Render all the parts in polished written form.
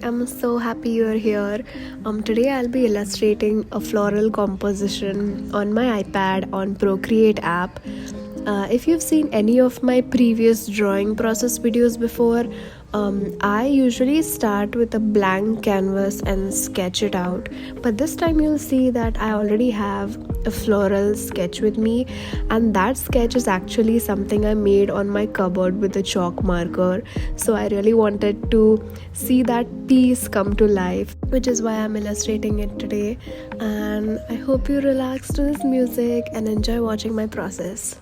I'm so happy you're here. Today I'll be illustrating a floral composition on my iPad on Procreate app. If you've seen any of my previous drawing process videos before, I usually start with a blank canvas and sketch it out. But this time you'll see that I already have a floral sketch with me, and that sketch is actually something I made on my cupboard with a chalk marker. So I really wanted to see that piece come to life, which is why I'm illustrating it today. And I hope you relax to this music and enjoy watching my process.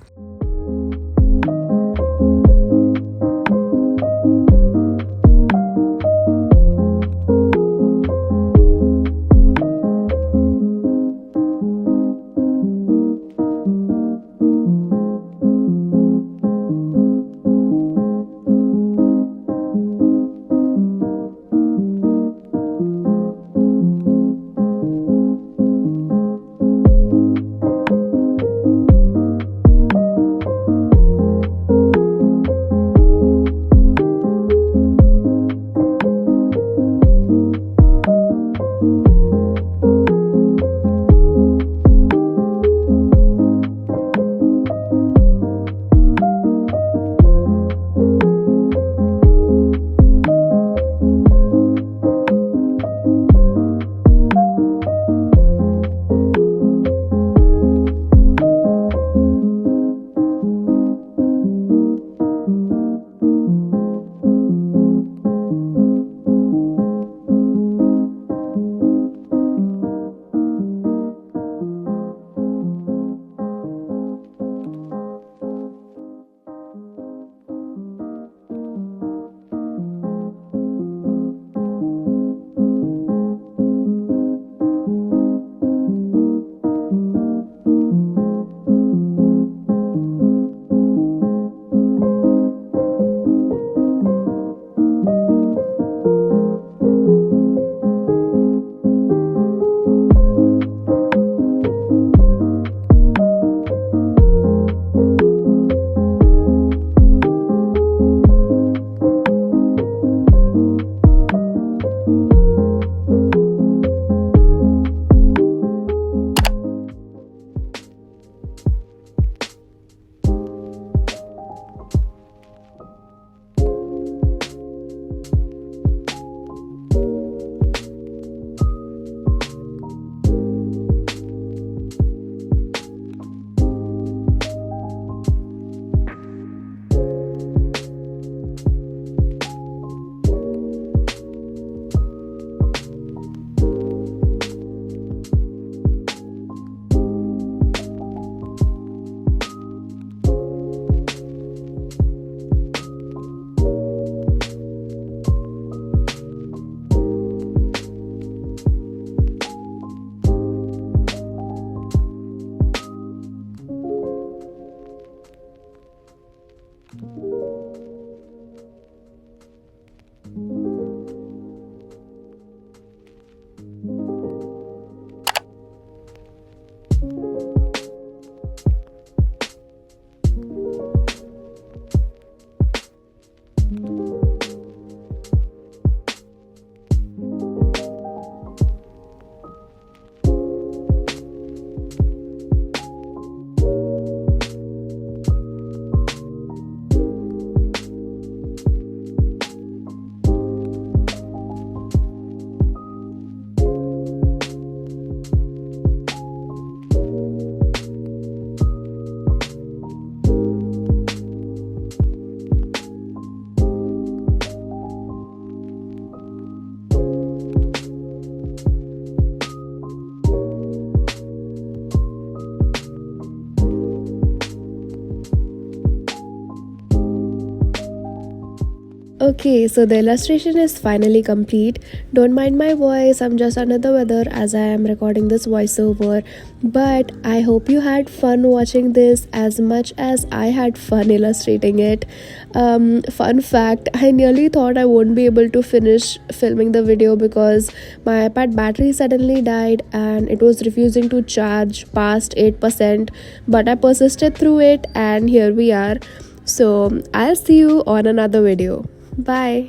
Okay, so the illustration is finally complete. Don't mind my voice, I'm just under the weather as I am recording this voiceover. But I hope you had fun watching this as much as I had fun illustrating it. Fun fact, I nearly thought I won't be able to finish filming the video because my iPad battery suddenly died and it was refusing to charge past 8%. But I persisted through it and here we are. So I'll see you on another video. Bye.